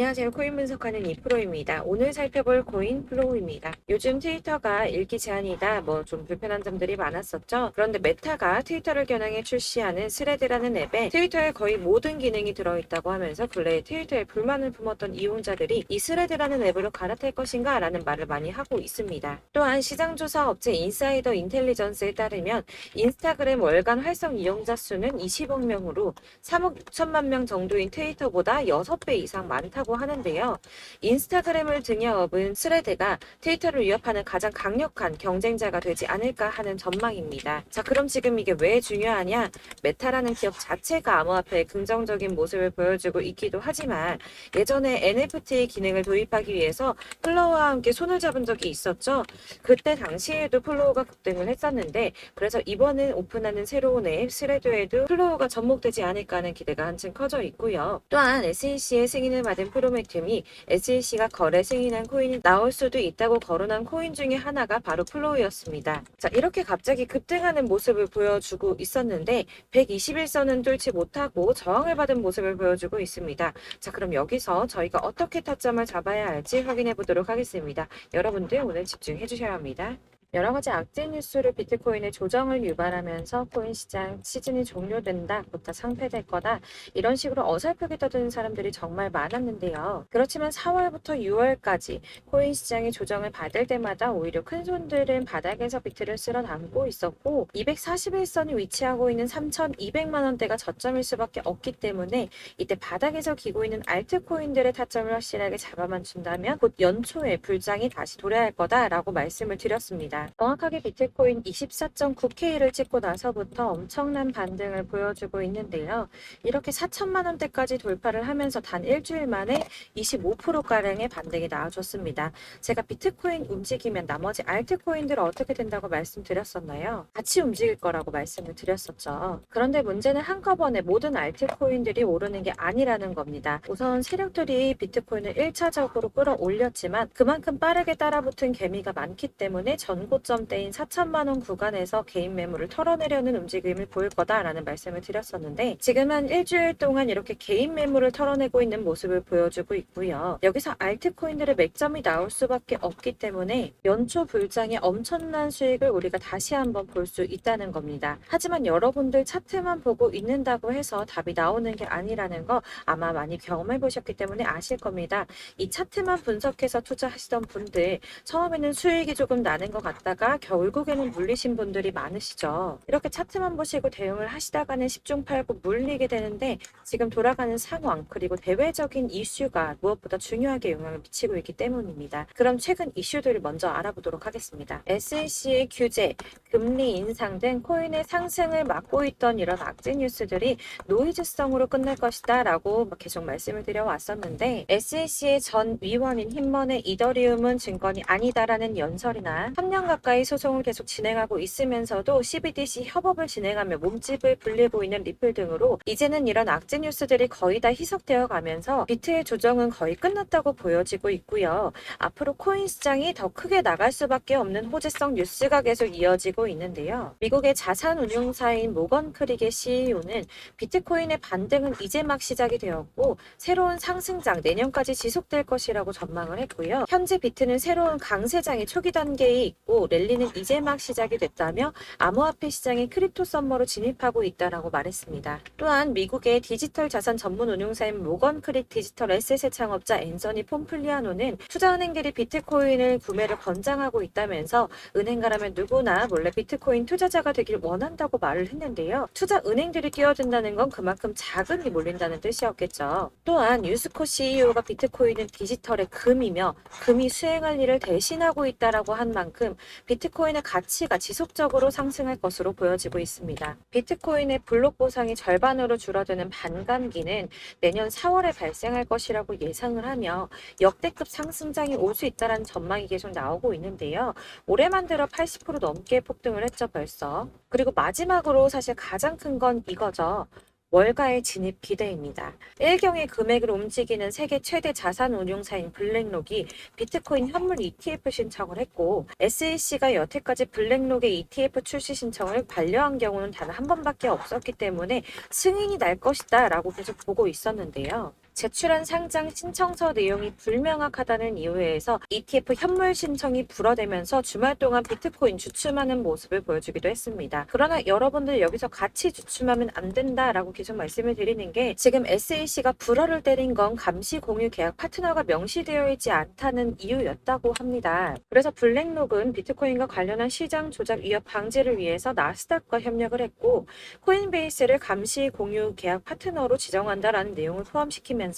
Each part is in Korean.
안녕하세요. 코인 분석하는 이프로입니다. 오늘 살펴볼 코인 플로우입니다. 요즘 트위터가 읽기 제한이다 좀 불편한 점들이 많았었죠. 그런데 메타가 트위터를 겨냥해 출시하는 스레드라는 앱에 트위터의 거의 모든 기능이 들어있다고 하면서 근래에 트위터에 불만을 품었던 이용자들이 이 스레드라는 앱으로 갈아탈 것인가 라는 말을 많이 하고 있습니다. 또한 시장조사 업체 인사이더 인텔리전스에 따르면 인스타그램 월간 활성 이용자 수는 20억 명으로 3억 6천만 명 정도인 트위터보다 6배 이상 많다고 하는데요. 인스타그램을 등에 업은 스레드가 트위터를 위협하는 가장 강력한 경쟁자가 되지 않을까 하는 전망입니다. 자, 그럼 지금 이게 왜 중요하냐? 메타라는 기업 자체가 암호화폐의 긍정적인 모습을 보여주고 있기도 하지만 예전에 NFT 기능을 도입하기 위해서 플로우와 함께 손을 잡은 적이 있었죠. 그때 당시에도 플로우가 급등을 했었는데 그래서 이번에 오픈하는 새로운 앱 스레드에도 플로우가 접목되지 않을까 하는 기대가 한층 커져 있고요. 또한 SEC의 승인을 받은 프로메툼이 SEC가 거래 승인한 코인이 나올 수도 있다고 거론한 코인 중에 하나가 바로 플로우였습니다. 자, 이렇게 갑자기 급등하는 모습을 보여주고 있었는데 121선은 뚫지 못하고 저항을 받은 모습을 보여주고 있습니다. 자, 그럼 여기서 저희가 어떻게 타점을 잡아야 할지 확인해 보도록 하겠습니다. 여러분들 오늘 집중해 주셔야 합니다. 여러 가지 악재 뉴스로 비트코인의 조정을 유발하면서 코인 시장 시즌이 종료된다부터 상폐될 거다 이런 식으로 어설프게 떠드는 사람들이 정말 많았는데요. 그렇지만 4월부터 6월까지 코인 시장이 조정을 받을 때마다 오히려 큰 손들은 바닥에서 비트를 쓸어 담고 있었고 241선이 위치하고 있는 3,200만 원대가 저점일 수밖에 없기 때문에 이때 바닥에서 기고 있는 알트코인들의 타점을 확실하게 잡아만 준다면 곧 연초에 불장이 다시 도래할 거다라고 말씀을 드렸습니다. 정확하게 비트코인 24.9K를 찍고 나서부터 엄청난 반등을 보여주고 있는데요. 이렇게 4천만 원대까지 돌파를 하면서 단 일주일 만에 25%가량의 반등이 나와줬습니다. 제가 비트코인 움직이면 나머지 알트코인들은 어떻게 된다고 말씀드렸었나요? 같이 움직일 거라고 말씀을 드렸었죠. 그런데 문제는 한꺼번에 모든 알트코인들이 오르는 게 아니라는 겁니다. 우선 세력들이 비트코인을 1차적으로 끌어올렸지만 그만큼 빠르게 따라붙은 개미가 많기 때문에 전고점대인 4천만 원 구간에서 개인 매물을 털어내려는 움직임을 보일 거다라는 말씀을 드렸었는데 지금은 일주일 동안 이렇게 개인 매물을 털어내고 있는 모습을 보여주고 있고요. 여기서 알트코인들의 맥점이 나올 수밖에 없기 때문에 연초 불장의 엄청난 수익을 우리가 다시 한번 볼 수 있다는 겁니다. 하지만 여러분들 차트만 보고 있는다고 해서 답이 나오는 게 아니라는 거 아마 많이 경험해 보셨기 때문에 아실 겁니다. 이 차트만 분석해서 투자하시던 분들 처음에는 수익이 조금 나는 것 같다가 결국에는 물리신 분들이 많으시죠. 이렇게 차트만 보시고 대응을 하시다가는 10중 8구 물리게 되는데 지금 돌아가는 상황 그리고 대외적인 이슈가 무엇보다 중요하게 영향을 미치고 있기 때문입니다. 그럼 최근 이슈들을 먼저 알아보도록 하겠습니다. SEC의 규제, 금리 인상 등 코인의 상승을 막고 있던 이런 악재 뉴스들이 노이즈성으로 끝날 것이다 라고 계속 말씀을 드려왔었는데 SEC의 전 위원인 힘먼의 이더리움은 증권이 아니다라는 연설이나 3년 가까이 소송을 계속 진행하고 있으면서도 CBDC 협업을 진행하며 몸집을 불리고 있는 리플 등으로 이제는 이런 악재 뉴스들이 거의 다 희석되어 가면서 비트의 조정은 거의 끝났다고 보여지고 있고요. 앞으로 코인 시장이 더 크게 나갈 수밖에 없는 호재성 뉴스가 계속 이어지고 있는데요. 미국의 자산 운용사인 모건 크릭의 CEO는 비트코인의 반등은 이제 막 시작이 되었고 새로운 상승장 내년까지 지속될 것이라고 전망을 했고요. 현재 비트는 새로운 강세장의 초기 단계에 있고 랠리는 이제 막 시작이 됐다며 암호화폐 시장에 크립토 썸머로 진입하고 있다라고 말했습니다. 또한 미국의 디지털 자산 전문 운용사인 모건 크릭 디지털 에셋의 창업자 앤서니 폼플리아노는 투자은행들이 비트코인을 구매를 권장하고 있다면서 은행가라면 누구나 몰래 비트코인 투자자가 되길 원한다고 말을 했는데요. 투자은행들이 끼어든다는 건 그만큼 자금이 몰린다는 뜻이었겠죠. 또한 유스코 CEO가 비트코인은 디지털의 금이며 금이 수행할 일을 대신하고 있다라고 한 만큼 비트코인의 가치가 지속적으로 상승할 것으로 보여지고 있습니다. 비트코인의 블록 보상이 절반으로 줄어드는 반감기는 내년 4월에 발생할 것이라고 예상을 하며 역대급 상승장이 올 수 있다는 전망이 계속 나오고 있는데요. 올해만 들어 80% 넘게 폭등을 했죠 벌써. 그리고 마지막으로 사실 가장 큰 건 이거죠. 월가의 진입 기대입니다. 일경의 금액을 움직이는 세계 최대 자산 운용사인 블랙록이 비트코인 현물 ETF 신청을 했고 SEC가 여태까지 블랙록의 ETF 출시 신청을 반려한 경우는 단 한 번밖에 없었기 때문에 승인이 날 것이다 라고 계속 보고 있었는데요. 제출한 상장 신청서 내용이 불명확하다는 이유에서 ETF 현물 신청이 불어대면서 주말 동안 비트코인 주춤하는 모습을 보여주기도 했습니다. 그러나 여러분들 여기서 같이 주춤하면 안 된다라고 계속 말씀을 드리는 게 지금 SEC가 불어를 때린 건 감시 공유 계약 파트너가 명시되어 있지 않다는 이유였다고 합니다. 그래서 블랙록은 비트코인과 관련한 시장 조작 위협 방지를 위해서 나스닥과 협력을 했고 코인베이스를 감시 공유 계약 파트너로 지정한다라는 내용을 포함시키면서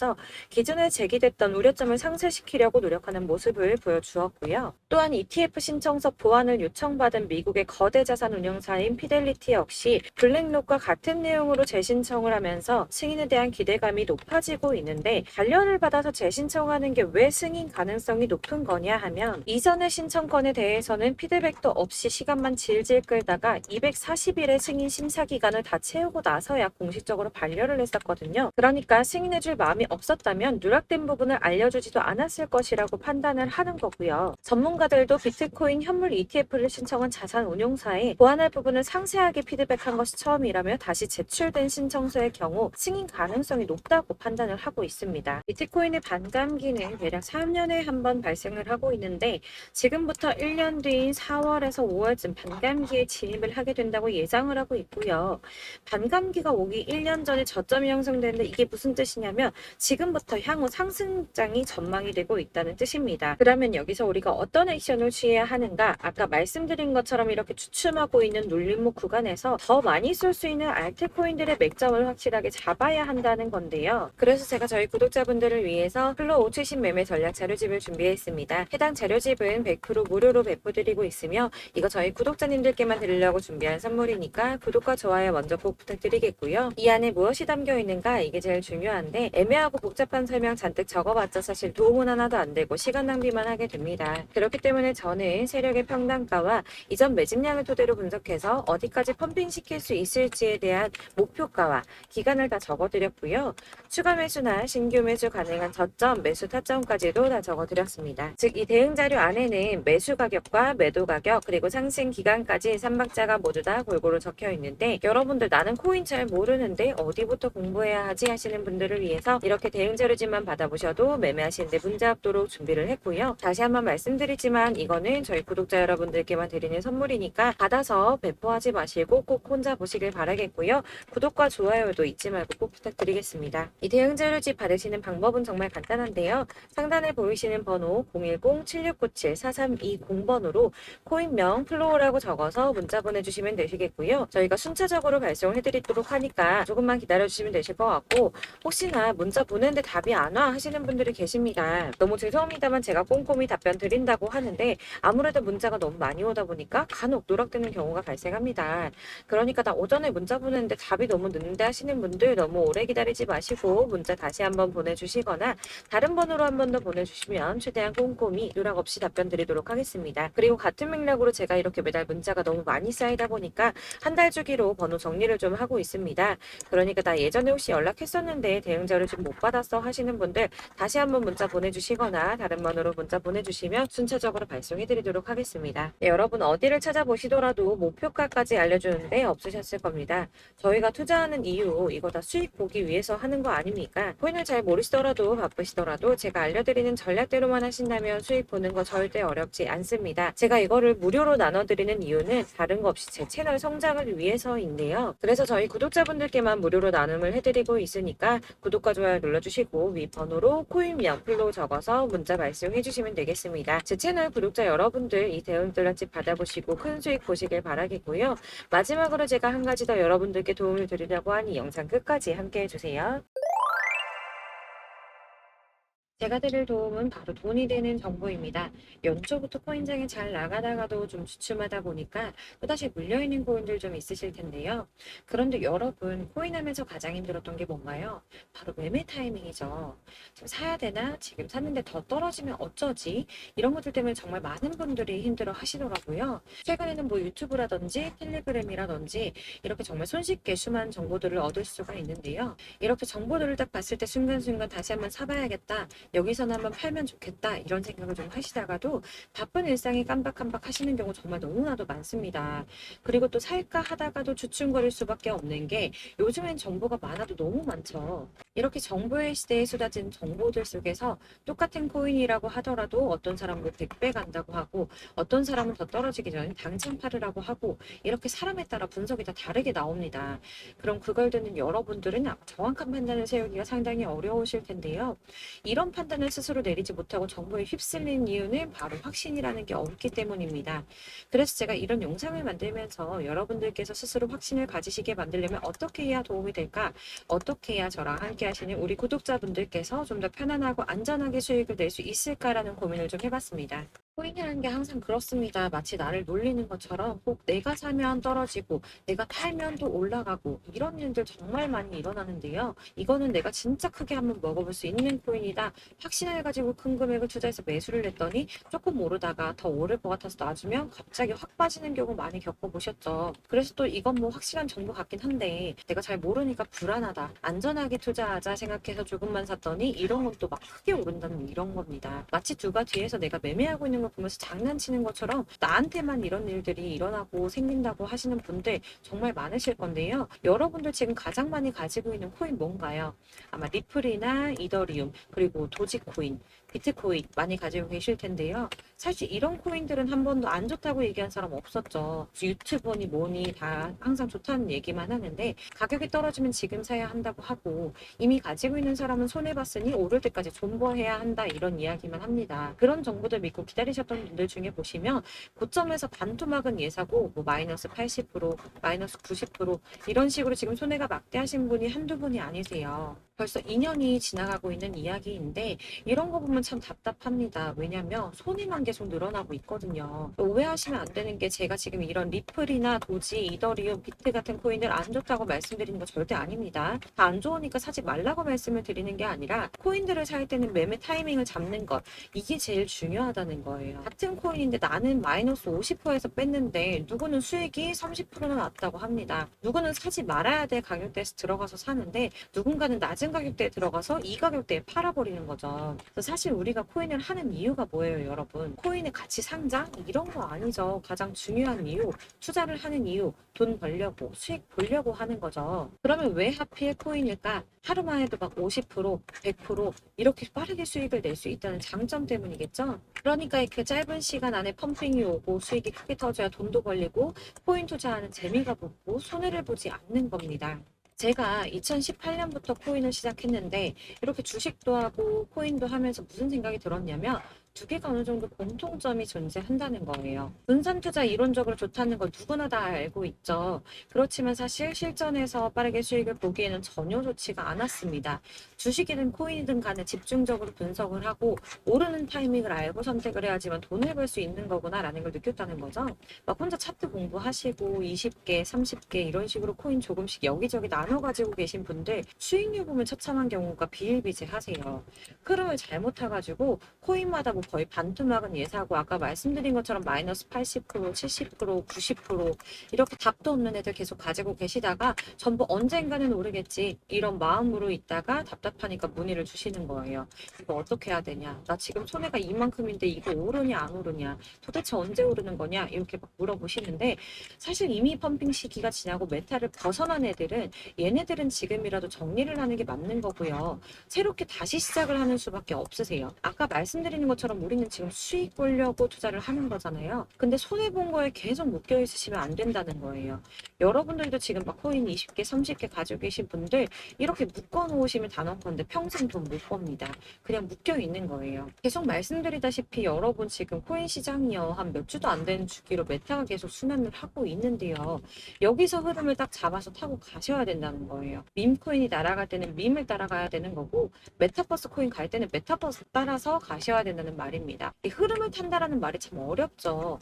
기존에 제기됐던 우려점을 상쇄시키려고 노력하는 모습을 보여주었고요. 또한 ETF 신청서 보완을 요청받은 미국의 거대 자산 운용사인 피델리티 역시 블랙록과 같은 내용으로 재신청을 하면서 승인에 대한 기대감이 높아지고 있는데 반려를 받아서 재신청하는 게 왜 승인 가능성이 높은 거냐 하면 이전의 신청건에 대해서는 피드백도 없이 시간만 질질 끌다가 240일의 승인 심사 기간을 다 채우고 나서야 공식적으로 반려를 했었거든요. 그러니까 승인해줄 마음이 없었다면 누락된 부분을 알려주지도 않았을 것이라고 판단을 하는 거고요. 전문가들도 비트코인 현물 ETF를 신청한 자산 운용사에 보완할 부분을 상세하게 피드백한 것이 처음이라며 다시 제출된 신청서의 경우 승인 가능성이 높다고 판단을 하고 있습니다. 비트코인의 반감기는 대략 3년에 한 번 발생을 하고 있는데 지금부터 1년 뒤인 4월에서 5월쯤 반감기에 진입을 하게 된다고 예상을 하고 있고요. 반감기가 오기 1년 전에 저점이 형성되는데 이게 무슨 뜻이냐면 지금부터 향후 상승장이 전망이 되고 있다는 뜻입니다. 그러면 여기서 우리가 어떤 액션을 취해야 하는가? 아까 말씀드린 것처럼 이렇게 주춤하고 있는 눌림목 구간에서 더 많이 쏠 수 있는 알트코인들의 맥점을 확실하게 잡아야 한다는 건데요. 그래서 제가 저희 구독자분들을 위해서 플로우 최신 매매 전략 자료집을 준비했습니다. 해당 자료집은 100% 무료로 배포드리고 있으며 이거 저희 구독자님들께만 드리려고 준비한 선물이니까 구독과 좋아요 먼저 꼭 부탁드리겠고요. 이 안에 무엇이 담겨 있는가 이게 제일 중요한데 애매하고 복잡한 설명 잔뜩 적어봤자 사실 도움은 하나도 안 되고 시간 낭비만 하게 됩니다. 그렇기 때문에 저는 세력의 평단가와 이전 매집량을 토대로 분석해서 어디까지 펌핑시킬 수 있을지에 대한 목표가와 기간을 다 적어드렸고요. 추가 매수나 신규 매수 가능한 저점, 매수 타점까지도 다 적어드렸습니다. 즉 이 대응 자료 안에는 매수 가격과 매도 가격 그리고 상승 기간까지 3박자가 모두 다 골고루 적혀 있는데 여러분들 나는 코인 잘 모르는데 어디부터 공부해야 하지 하시는 분들을 위해서 이렇게 대응 자료집만 받아보셔도 매매하시는데 문제 없도록 준비를 했고요. 다시 한번 말씀드리지만 이거는 저희 구독자 여러분들께만 드리는 선물이니까 받아서 배포하지 마시고 꼭 혼자 보시길 바라겠고요. 구독과 좋아요도 잊지 말고 꼭 부탁드리겠습니다. 이 대응 자료집 받으시는 방법은 정말 간단한데요. 상단에 보이시는 번호 010-7697-4320번으로 코인명 플로우라고 적어서 문자 보내주시면 되시겠고요. 저희가 순차적으로 발송을 해드리도록 하니까 조금만 기다려주시면 되실 것 같고 혹시나 문자 보내는데 답이 안 와 하시는 분들이 계십니다. 너무 죄송합니다만 제가 꼼꼼히 답변 드린다고 하는데 아무래도 문자가 너무 많이 오다 보니까 간혹 누락되는 경우가 발생합니다. 그러니까 나 오전에 문자 보냈는데 답이 너무 늦는데 하시는 분들 너무 오래 기다리지 마시고 문자 다시 한번 보내주시거나 다른 번호로 한 번 더 보내주시면 최대한 꼼꼼히 누락 없이 답변 드리도록 하겠습니다. 그리고 같은 맥락으로 제가 이렇게 매달 문자가 너무 많이 쌓이다 보니까 한 달 주기로 번호 정리를 좀 하고 있습니다. 그러니까 나 예전에 혹시 연락했었는데 대응 자료 좀 못 받았어 하시는 분들 다시 한번 문자 보내주시거나 다른 번호로 문자 보내주시면 순차적으로 발송해드리도록 하겠습니다. 네, 여러분 어디를 찾아보시더라도 목표가까지 알려주는데 없으셨을 겁니다. 저희가 투자하는 이유 이거 다 수익 보기 위해서 하는 거 아닙니까? 코인을 잘 모르시더라도 바쁘시더라도 제가 알려드리는 전략대로만 하신다면 수익 보는 거 절대 어렵지 않습니다. 제가 이거를 무료로 나눠드리는 이유는 다른 거 없이 제 채널 성장을 위해서인데요. 그래서 저희 구독자분들께만 무료로 나눔을 해드리고 있으니까 구독과 좋아요 눌러주시고 위 번호로 코인명 플로우 적어서 문자 발송해주시면 되겠습니다. 제 채널 구독자 여러분들 이 대응 전략집 받아보시고 큰 수익 보시길 바라겠고요. 마지막으로 제가 한 가지 더 여러분들께 도움을 드리려고 하니 영상 끝까지 함께 해주세요. 제가 드릴 도움은 바로 돈이 되는 정보입니다. 연초부터 코인장이 잘 나가다가도 좀 주춤하다 보니까 또다시 물려있는 코인들 좀 있으실 텐데요. 그런데 여러분 코인하면서 가장 힘들었던 게 뭔가요? 바로 매매 타이밍이죠. 지금 사야 되나? 지금 샀는데 더 떨어지면 어쩌지? 이런 것들 때문에 정말 많은 분들이 힘들어 하시더라고요. 최근에는 뭐 유튜브라든지 텔레그램이라든지 이렇게 정말 손쉽게 수많은 정보들을 얻을 수가 있는데요. 이렇게 정보들을 딱 봤을 때 순간순간 다시 한번 사봐야겠다. 여기서는 한번 팔면 좋겠다 이런 생각을 좀 하시다가도 바쁜 일상에 깜박깜박 하시는 경우 정말 너무나도 많습니다. 그리고 또 살까 하다가도 주춤거릴 수밖에 없는 게 요즘엔 정보가 많아도 너무 많죠. 이렇게 정보의 시대에 쏟아진 정보들 속에서 똑같은 코인이라고 하더라도 어떤 사람은 뭐 100배 간다고 하고 어떤 사람은 더 떨어지기 전에 당장 팔으라고 하고 이렇게 사람에 따라 분석이 다 다르게 나옵니다. 그럼 그걸 듣는 여러분들은 정확한 판단을 세우기가 상당히 어려우실 텐데요. 이런 판단을 스스로 내리지 못하고 정보에 휩쓸린 이유는 바로 확신이라는 게 없기 때문입니다. 그래서 제가 이런 영상을 만들면서 여러분들께서 스스로 확신을 가지시게 만들려면 어떻게 해야 도움이 될까? 어떻게 해야 저랑 함께 하시는 우리 구독자분들께서 좀 더 편안하고 안전하게 수익을 낼 수 있을까라는 고민을 좀 해봤습니다. 코인이라는 게 항상 그렇습니다. 마치 나를 놀리는 것처럼 꼭 내가 사면 떨어지고 내가 팔면 또 올라가고 이런 일들 정말 많이 일어나는데요. 이거는 내가 진짜 크게 한번 먹어볼 수 있는 코인이다. 확신을 가지고 큰 금액을 투자해서 매수를 했더니 조금 오르다가 더 오를 것 같아서 놔주면 갑자기 확 빠지는 경우 많이 겪어보셨죠. 그래서 또 이건 뭐 확실한 정보 같긴 한데 내가 잘 모르니까 불안하다. 안전하게 투자하자 생각해서 조금만 샀더니 이런 건 또 막 크게 오른다는 이런 겁니다. 마치 누가 뒤에서 내가 매매하고 있는 걸 보면서 장난치는 것처럼 나한테만 이런 일들이 일어나고 생긴다고 하시는 분들 정말 많으실 건데요. 여러분들 지금 가장 많이 가지고 있는 코인 뭔가요? 아마 리플이나 이더리움 그리고 도지코인 비트코인 많이 가지고 계실 텐데요. 사실 이런 코인들은 한 번도 안 좋다고 얘기한 사람 없었죠. 유튜버니 뭐니 다 항상 좋다는 얘기만 하는데 가격이 떨어지면 지금 사야 한다고 하고 이미 가지고 있는 사람은 손해봤으니 오를 때까지 존버해야 한다 이런 이야기만 합니다. 그런 정보들 믿고 기다리셨던 분들 중에 보시면 고점에서 반토막은 예사고 뭐 마이너스 80%, 마이너스 90% 이런 식으로 지금 손해가 막대하신 분이 한두 분이 아니세요. 벌써 2년이 지나가고 있는 이야기인데 이런 거 보면 참 답답합니다. 왜냐면 손해만 계속 늘어나고 있거든요. 오해하시면 안 되는 게 제가 지금 이런 리플이나 도지, 이더리움, 비트 같은 코인을 안 좋다고 말씀드리는 거 절대 아닙니다. 다 안 좋으니까 사지 말라고 말씀을 드리는 게 아니라 코인들을 살 때는 매매 타이밍을 잡는 것 이게 제일 중요하다는 거예요. 같은 코인인데 나는 마이너스 50%에서 뺐는데 누구는 수익이 30%나 났다고 합니다. 누구는 사지 말아야 될 가격대에서 들어가서 사는데 누군가는 낮은 가격대에 들어가서 이 가격대에 팔아버리는 거죠. 그래서 사실 우리가 코인을 하는 이유가 뭐예요, 여러분? 코인의 가치 상장? 이런 거 아니죠. 가장 중요한 이유, 투자를 하는 이유, 돈 벌려고, 수익 보려고 하는 거죠. 그러면 왜 하필 코인일까? 하루만 해도 막 50%, 100% 이렇게 빠르게 수익을 낼 수 있다는 장점 때문이겠죠? 그러니까 이렇게 짧은 시간 안에 펌핑이 오고 수익이 크게 터져야 돈도 벌리고 코인 투자하는 재미가 붙고 손해를 보지 않는 겁니다. 제가 2018년부터 코인을 시작했는데 이렇게 주식도 하고 코인도 하면서 무슨 생각이 들었냐면 두 개가 어느 정도 공통점이 존재한다는 거예요. 분산 투자 이론적으로 좋다는 건 누구나 다 알고 있죠. 그렇지만 사실 실전에서 빠르게 수익을 보기에는 전혀 좋지가 않았습니다. 주식이든 코인이든 간에 집중적으로 분석을 하고 오르는 타이밍을 알고 선택을 해야지만 돈을 벌 수 있는 거구나라는 걸 느꼈다는 거죠. 막 혼자 차트 공부하시고 20개, 30개 이런 식으로 코인 조금씩 여기저기 나눠 가지고 계신 분들 수익률 보면 처참한 경우가 비일비재하세요. 흐름을 잘못 타가지고 코인마다 뭐 거의 반토막은 예사고 아까 말씀드린 것처럼 마이너스 80%, 70%, 90% 이렇게 답도 없는 애들 계속 가지고 계시다가 전부 언젠가는 오르겠지 이런 마음으로 있다가 답답하니까 문의를 주시는 거예요. 이거 어떻게 해야 되냐? 나 지금 손해가 이만큼인데 이거 오르냐 안 오르냐? 도대체 언제 오르는 거냐? 이렇게 막 물어보시는데 사실 이미 펌핑 시기가 지나고 메타를 벗어난 애들은 얘네들은 지금이라도 정리를 하는 게 맞는 거고요. 새롭게 다시 시작을 하는 수밖에 없으세요. 아까 말씀드리는 것처럼 우리는 지금 수익 보려고 투자를 하는 거잖아요. 근데 손해본 거에 계속 묶여 있으시면 안 된다는 거예요. 여러분들도 지금 막 코인 20개, 30개 가지고 계신 분들 이렇게 묶어 놓으시면 단언컨대 평생 돈 못 법니다. 그냥 묶여 있는 거예요. 계속 말씀드리다시피 여러분 지금 코인 시장이요. 한 몇 주도 안 되는 주기로 메타가 계속 순환을 하고 있는데요. 여기서 흐름을 딱 잡아서 타고 가셔야 된다는 거예요. 밈 코인이 날아갈 때는 밈을 따라가야 되는 거고 메타버스 코인 갈 때는 메타버스 따라서 가셔야 된다는 말입니다. 이 흐름을 탄다라는 말이 참 어렵죠.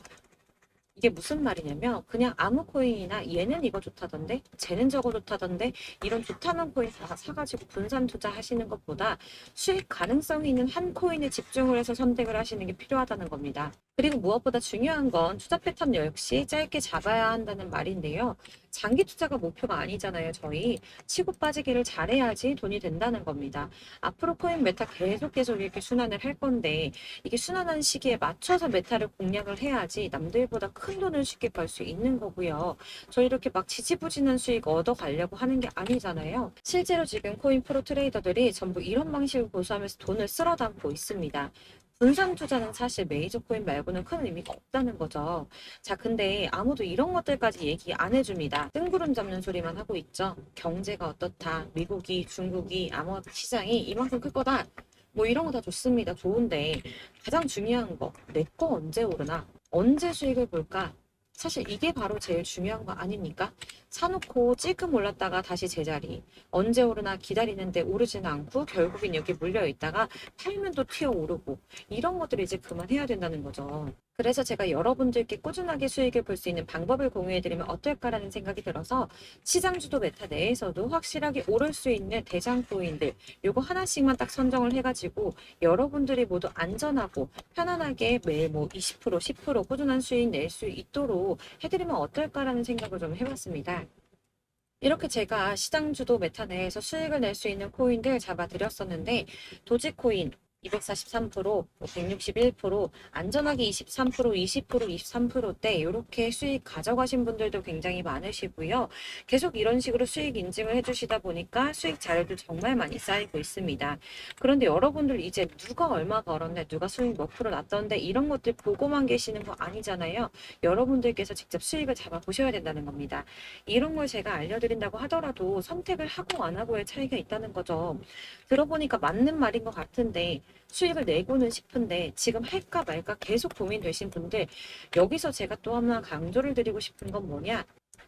이게 무슨 말이냐면 그냥 아무 코인이나 얘는 이거 좋다던데 쟤는 저거 좋다던데 이런 좋다는 코인 다 사가지고 분산 투자하시는 것보다 수익 가능성이 있는 한 코인에 집중을 해서 선택을 하시는 게 필요하다는 겁니다. 그리고 무엇보다 중요한 건 투자 패턴 역시 짧게 잡아야 한다는 말인데요. 장기 투자가 목표가 아니잖아요, 저희. 치고 빠지기를 잘해야지 돈이 된다는 겁니다. 앞으로 코인 메타 계속 이렇게 순환을 할 건데, 이게 순환하는 시기에 맞춰서 메타를 공략을 해야지 남들보다 큰 돈을 쉽게 벌 수 있는 거고요. 저 이렇게 막 지지부진한 수익 얻어 가려고 하는 게 아니잖아요. 실제로 지금 코인 프로 트레이더들이 전부 이런 방식을 고수하면서 돈을 쓸어 담고 있습니다. 분산 투자는 사실 메이저 코인 말고는 큰 의미가 없다는 거죠. 자, 근데 아무도 이런 것들까지 얘기 안 해줍니다. 뜬구름 잡는 소리만 하고 있죠. 경제가 어떻다. 미국이, 중국이, 암호화폐 시장이 이만큼 클 거다. 뭐 이런 거 다 좋습니다. 좋은데 가장 중요한 거, 내 거 언제 오르나? 언제 수익을 볼까? 사실 이게 바로 제일 중요한 거 아닙니까? 사놓고 찔끔 올랐다가 다시 제자리. 언제 오르나 기다리는데 오르지는 않고 결국엔 여기 물려 있다가 팔면 또 튀어 오르고. 이런 것들을 이제 그만해야 된다는 거죠. 그래서 제가 여러분들께 꾸준하게 수익을 볼 수 있는 방법을 공유해드리면 어떨까라는 생각이 들어서 시장주도 메타 내에서도 확실하게 오를 수 있는 대장 코인들 요거 하나씩만 딱 선정을 해가지고 여러분들이 모두 안전하고 편안하게 매일 뭐 20%, 10% 꾸준한 수익 낼 수 있도록 해드리면 어떨까라는 생각을 좀 해봤습니다. 이렇게 제가 시장주도 메타 내에서 수익을 낼 수 있는 코인들 잡아드렸었는데 도지코인 243%, 161%, 안전하게 23%, 20%, 23%대 이렇게 수익 가져가신 분들도 굉장히 많으시고요. 계속 이런 식으로 수익 인증을 해주시다 보니까 수익 자료도 정말 많이 쌓이고 있습니다. 그런데 여러분들 이제 누가 얼마 벌었네, 누가 수익 몇 프로 났던데 이런 것들 보고만 계시는 거 아니잖아요. 여러분들께서 직접 수익을 잡아보셔야 된다는 겁니다. 이런 걸 제가 알려드린다고 하더라도 선택을 하고 안 하고의 차이가 있다는 거죠. 들어보니까 맞는 말인 것 같은데 수익을 내고는 싶은데 지금 할까 말까 계속 고민되신 분들 여기서 제가 또 하나 강조를 드리고 싶은 건 뭐냐?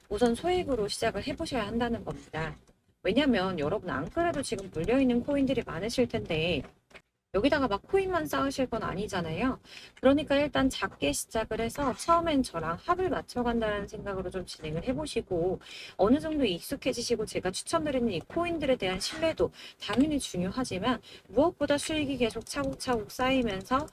우선 소액으로 시작을 해보셔야 한다는 겁니다. 왜냐면 여러분 안 그래도 지금 물려있는 코인들이 많으실 텐데 여기다가 막 코인만 쌓으실 건 아니잖아요. 그러니까 일단 작게 시작을 해서 처음엔 저랑 합을 맞춰간다는 생각으로 좀 진행을 해보시고 어느 정도 익숙해지시고 제가 추천드리는 이 코인들에 대한 신뢰도 당연히 중요하지만 무엇보다 수익이 계속 차곡차곡 쌓이면서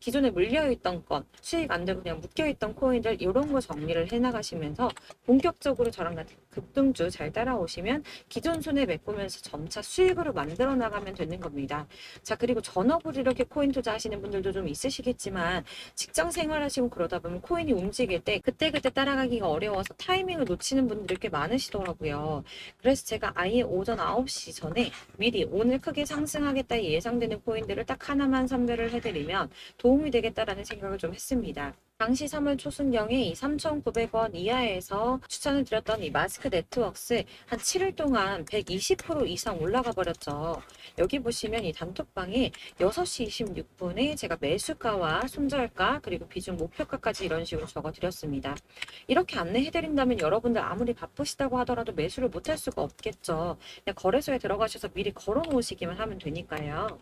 기존에 물려있던 건 수익 안 되고 그냥 묶여있던 코인들 이런 거 정리를 해나가시면서 본격적으로 저랑 같은 급등주 잘 따라오시면 기존 손해 메꾸면서 점차 수익으로 만들어 나가면 되는 겁니다. 자, 그리고 전업으로 이렇게 코인 투자하시는 분들도 좀 있으시겠지만 직장 생활하시고 그러다 보면 코인이 움직일 때 그때그때 따라가기가 어려워서 타이밍을 놓치는 분들이 꽤 많으시더라고요. 그래서 제가 아예 오전 9시 전에 미리 오늘 크게 상승하겠다 예상되는 코인들을 딱 하나만 선별을 해드리면 도움이 되겠다라는 생각을 좀 했습니다. 당시 3월 초순경에 이 3,900원 이하에서 추천을 드렸던 이 마스크 네트워크스 한 7일 동안 120% 이상 올라가 버렸죠. 여기 보시면 이 단톡방에 6시 26분에 제가 매수가와 손절가 그리고 비중 목표가까지 이런 식으로 적어 드렸습니다. 이렇게 안내해 드린다면 여러분들 아무리 바쁘시다고 하더라도 매수를 못할 수가 없겠죠. 그냥 거래소에 들어가셔서 미리 걸어 놓으시기만 하면 되니까요.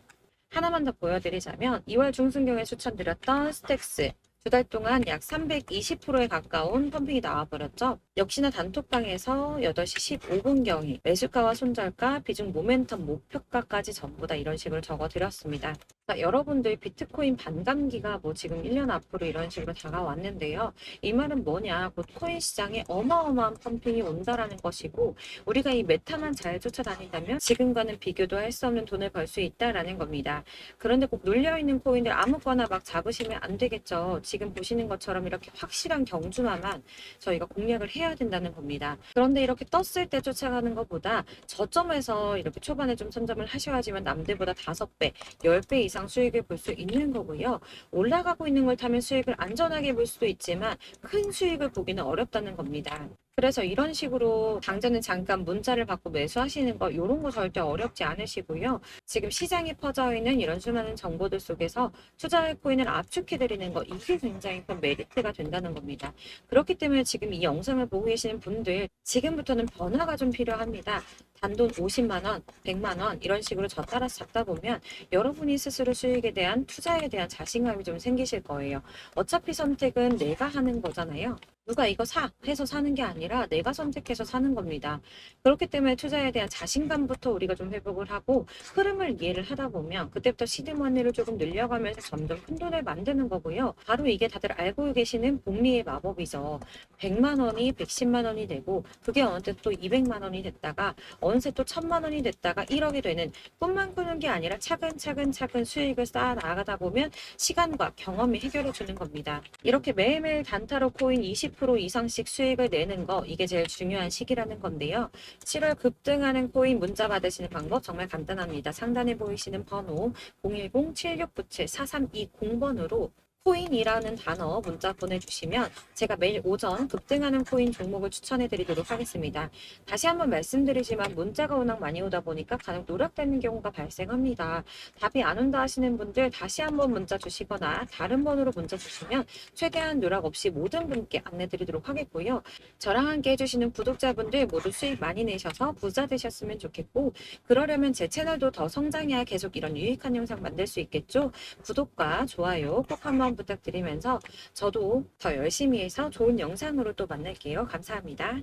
하나만 더 보여드리자면 2월 중순경에 추천드렸던 스택스 두 달 동안 약 320%에 가까운 펌핑이 나와버렸죠. 역시나 단톡방에서 8시 15분경에 매수가와 손절가, 비중 모멘텀 목표가까지 전부 다 이런 식으로 적어드렸습니다. 자, 여러분들 비트코인 반감기가 뭐 지금 1년 앞으로 이런 식으로 다가왔는데요. 이 말은 뭐냐? 곧 코인 시장에 어마어마한 펌핑이 온다라는 것이고 우리가 이 메타만 잘 쫓아다닌다면 지금과는 비교도 할 수 없는 돈을 벌 수 있다라는 겁니다. 그런데 꼭 눌려있는 코인들 아무거나 막 잡으시면 안 되겠죠. 지금 보시는 것처럼 이렇게 확실한 경주만만 저희가 공략을 해야 된다는 겁니다. 그런데 이렇게 떴을 때 쫓아가는 것보다 저점에서 이렇게 초반에 좀 선점을 하셔야지만 남들보다 5배, 10배 이상 수익을 볼 수 있는 거고요. 올라가고 있는 걸 타면 수익을 안전하게 볼 수도 있지만 큰 수익을 보기는 어렵다는 겁니다. 그래서 이런 식으로 당장은 잠깐 문자를 받고 매수하시는 거 이런 거 절대 어렵지 않으시고요. 지금 시장에 퍼져 있는 이런 수많은 정보들 속에서 투자할 코인을 압축해드리는 거 이게 굉장히 큰 메리트가 된다는 겁니다. 그렇기 때문에 지금 이 영상을 보고 계시는 분들 지금부터는 변화가 좀 필요합니다. 단돈 50만 원, 100만 원 이런 식으로 저 따라서 잡다 보면 여러분이 스스로 수익에 대한 투자에 대한 자신감이 좀 생기실 거예요. 어차피 선택은 내가 하는 거잖아요. 누가 이거 사 해서 사는 게 아니라 내가 선택해서 사는 겁니다. 그렇기 때문에 투자에 대한 자신감부터 우리가 좀 회복을 하고 흐름을 이해를 하다 보면 그때부터 시드머니를 조금 늘려가면서 점점 큰 돈을 만드는 거고요. 바로 이게 다들 알고 계시는 복리의 마법이죠. 100만 원이 110만 원이 되고 그게 어느새 또 200만 원이 됐다가 어느새 또 1000만 원이 됐다가 1억이 되는 꿈만 꾸는 게 아니라 차근차근 수익을 쌓아 나가다 보면 시간과 경험이 해결해 주는 겁니다. 이렇게 매일매일 단타로 코인 20% 이상씩 수익을 내는 거 이게 제일 중요한 시기라는 건데요. 7월 급등하는 코인 문자 받으시는 방법 정말 간단합니다. 상단에 보이시는 번호 010-7697-4320번으로 코인이라는 단어 문자 보내주시면 제가 매일 오전 급등하는 코인 종목을 추천해 드리도록 하겠습니다. 다시 한번 말씀드리지만 문자가 워낙 많이 오다 보니까 간혹 누락되는 경우가 발생합니다. 답이 안 온다 하시는 분들 다시 한번 문자 주시거나 다른 번호로 문자 주시면 최대한 누락 없이 모든 분께 안내 드리도록 하겠고요. 저랑 함께 해주시는 구독자분들 모두 수익 많이 내셔서 부자 되셨으면 좋겠고 그러려면 제 채널도 더 성장해야 계속 이런 유익한 영상 만들 수 있겠죠. 구독과 좋아요 꼭 한번 부탁드리면서 저도 더 열심히 해서 좋은 영상으로 또 만날게요. 감사합니다.